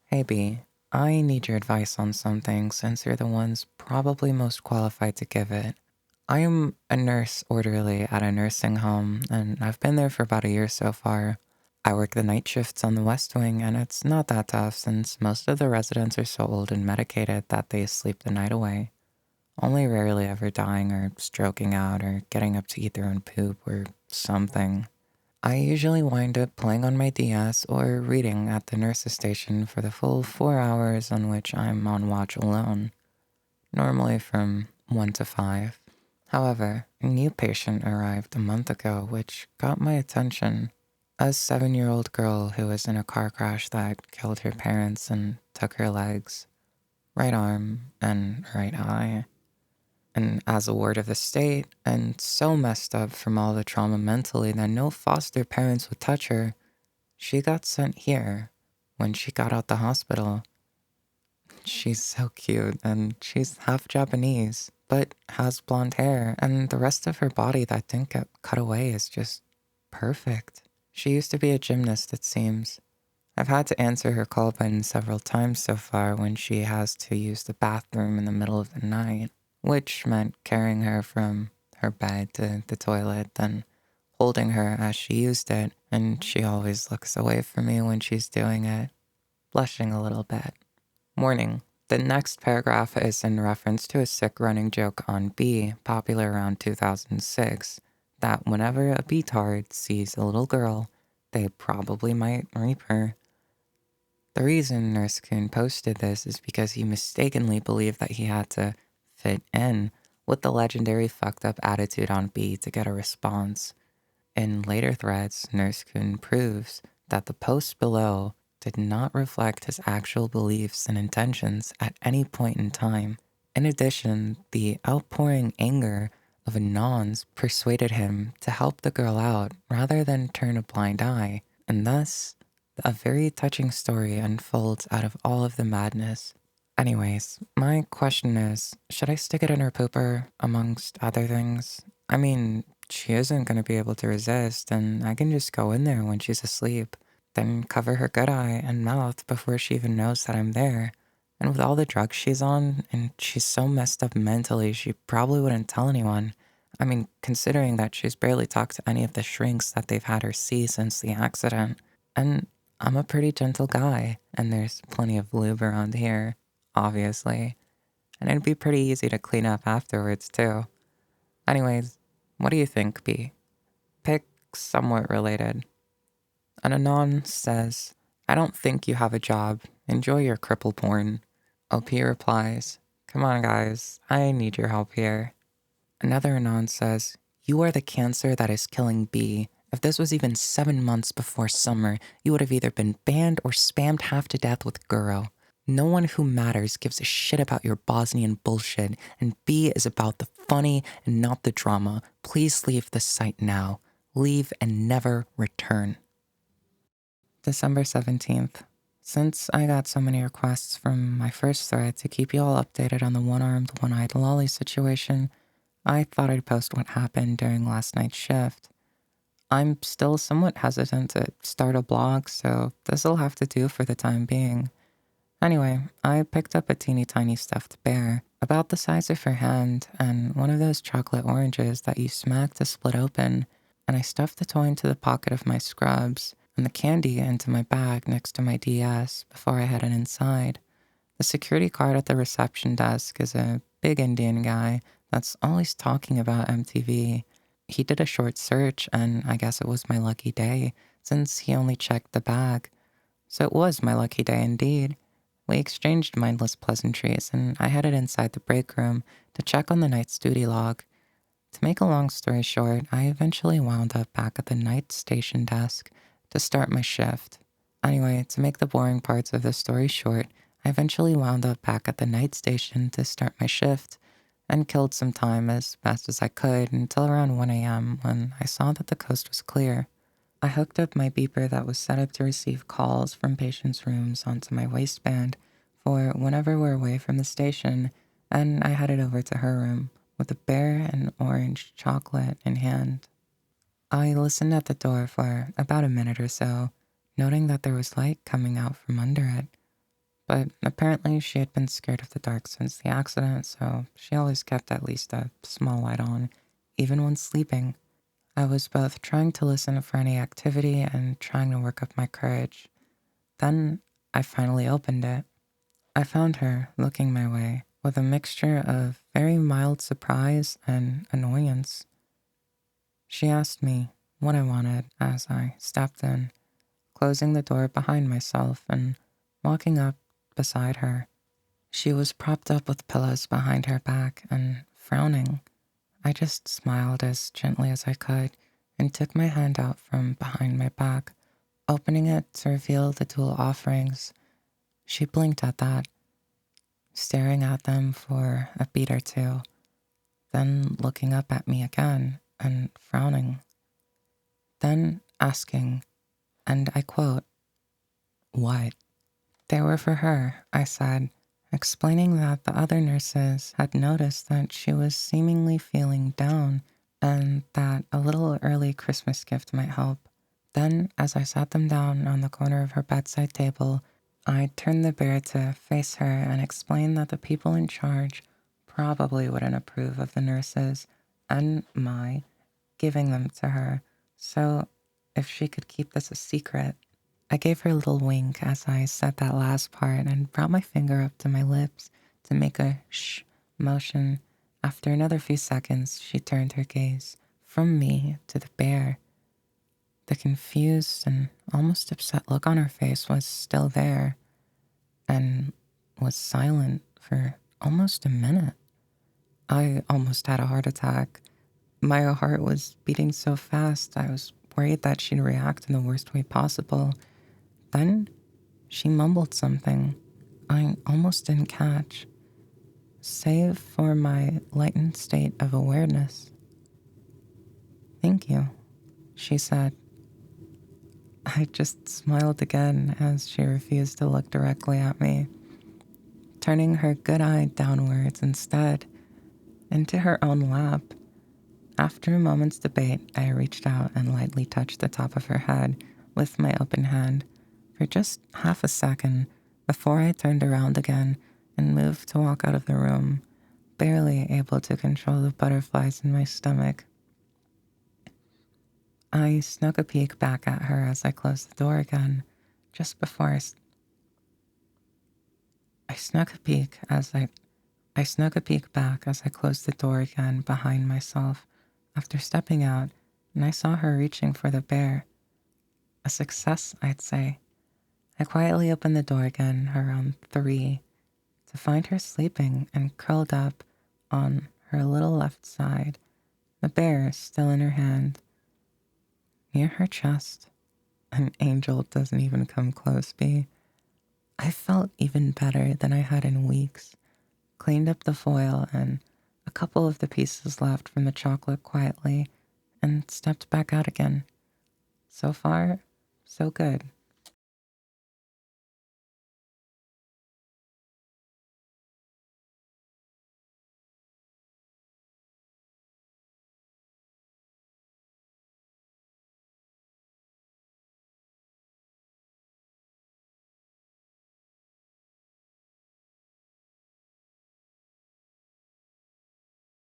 Hey B, I need your advice on something since you're the ones probably most qualified to give it. I am a nurse orderly at a nursing home, and I've been there for about a year so far. I work the night shifts on the West Wing, and it's not that tough since most of the residents are so old and medicated that they sleep the night away, only rarely ever dying or stroking out or getting up to eat their own poop or something. I usually wind up playing on my DS or reading at the nurse's station for the full 4 hours on which I'm on watch alone, normally from 1 to 5. However, a new patient arrived a month ago which got my attention. A 7-year-old girl who was in a car crash that killed her parents and took her legs, right arm, and right eye. And as a ward of the state, and so messed up from all the trauma mentally that no foster parents would touch her, she got sent here when she got out the hospital. She's so cute, and she's half Japanese, but has blonde hair, and the rest of her body that didn't get cut away is just perfect. She used to be a gymnast, it seems. I've had to answer her call button several times so far when she has to use the bathroom in the middle of the night, which meant carrying her from her bed to the toilet, then holding her as she used it, and she always looks away from me when she's doing it, blushing a little bit. Warning. The next paragraph is in reference to a sick running joke on B, popular around 2006, that whenever a B-tard sees a little girl, they probably might rape her. The reason Nurse Coon posted this is because he mistakenly believed that he had to fit in with the legendary fucked up attitude on B to get a response. In later threads, Nurse Coon proves that the post below did not reflect his actual beliefs and intentions at any point in time. In addition, the outpouring anger of Anons persuaded him to help the girl out rather than turn a blind eye, and thus, a very touching story unfolds out of all of the madness. Anyways, my question is, should I stick it in her pooper, amongst other things? I mean, she isn't going to be able to resist, and I can just go in there when she's asleep, then cover her good eye and mouth before she even knows that I'm there. And with all the drugs she's on, and she's so messed up mentally, she probably wouldn't tell anyone. I mean, considering that she's barely talked to any of the shrinks that they've had her see since the accident. And I'm a pretty gentle guy, and there's plenty of lube around here, obviously. And it'd be pretty easy to clean up afterwards, too. Anyways, what do you think, B? Pick somewhat related. An Anon says, I don't think you have a job. Enjoy your cripple porn. OP replies, come on, guys. I need your help here. Another Anon says, you are the cancer that is killing B. If this was even 7 months before summer, you would have either been banned or spammed half to death with Guro. No one who matters gives a shit about your Bosnian bullshit, and B is about the funny and not the drama. Please leave the site now. Leave and never return. December 17th. Since I got so many requests from my first thread to keep you all updated on the one-armed, one-eyed lolly situation, I thought I'd post what happened during last night's shift. I'm still somewhat hesitant to start a blog, so this'll have to do for the time being. Anyway, I picked up a teeny tiny stuffed bear, about the size of her hand, and one of those chocolate oranges that you smack to split open, and I stuffed the toy into the pocket of my scrubs, and the candy into my bag next to my DS before I headed inside. The security guard at the reception desk is a big Indian guy that's always talking about MTV. He did a short search, and I guess it was my lucky day, since he only checked the bag. So it was my lucky day indeed. We exchanged mindless pleasantries, and I headed inside the break room to check on the night's duty log. To make a long story short, I eventually wound up back at the night station desk to start my shift. Anyway, to make the boring parts of the story short, I eventually wound up back at the night station to start my shift and killed some time as fast as I could until around 1 a.m. when I saw that the coast was clear. I hooked up my beeper that was set up to receive calls from patients' rooms onto my waistband for whenever we're away from the station, and I headed over to her room with a bear and orange chocolate in hand. I listened at the door for about a minute or so, noting that there was light coming out from under it. but apparently she had been scared of the dark since the accident, so she always kept at least a small light on, even when sleeping. I was both trying to listen for any activity and trying to work up my courage. Then I finally opened it. I found her looking my way with a mixture of very mild surprise and annoyance. She asked me what I wanted as I stepped in, closing the door behind myself and walking up beside her. She was propped up with pillows behind her back and frowning. I just smiled as gently as I could and took my hand out from behind my back, opening it to reveal the dual offerings. She blinked at that, staring at them for a beat or two, then looking up at me again and frowning, then asking, and I quote, "What?" They were for her, I said, explaining that the other nurses had noticed that she was seemingly feeling down and that a little early Christmas gift might help. Then, as I sat them down on the corner of her bedside table, I turned the bear to face her and explained that the people in charge probably wouldn't approve of the nurses and my giving them to her, so if she could keep this a secret. I gave her a little wink as I said that last part and brought my finger up to my lips to make a shh motion. After another few seconds, she turned her gaze from me to the bear. The confused and almost upset look on her face was still there and was silent for almost a minute. I almost had a heart attack. My heart was beating so fast, I was worried that she'd react in the worst way possible. Then she mumbled something I almost didn't catch, save for my lightened state of awareness. "Thank you," she said. I just smiled again as she refused to look directly at me, turning her good eye downwards instead, into her own lap. After a moment's debate, I reached out and lightly touched the top of her head with my open hand for just half a second before I turned around again and moved to walk out of the room, barely able to control the butterflies in my stomach. I snuck a peek back at her as I closed the door again, just before I snuck a peek as I snuck a peek back as I closed the door again behind myself after stepping out, and I saw her reaching for the bear. A success, I'd say. I quietly opened the door again around 3 to find her sleeping and curled up on her little left side, the bear still in her hand, near her chest. An angel doesn't even come close, B. I felt even better than I had in weeks, cleaned up the foil and a couple of the pieces left from the chocolate quietly, and stepped back out again. So far, so good.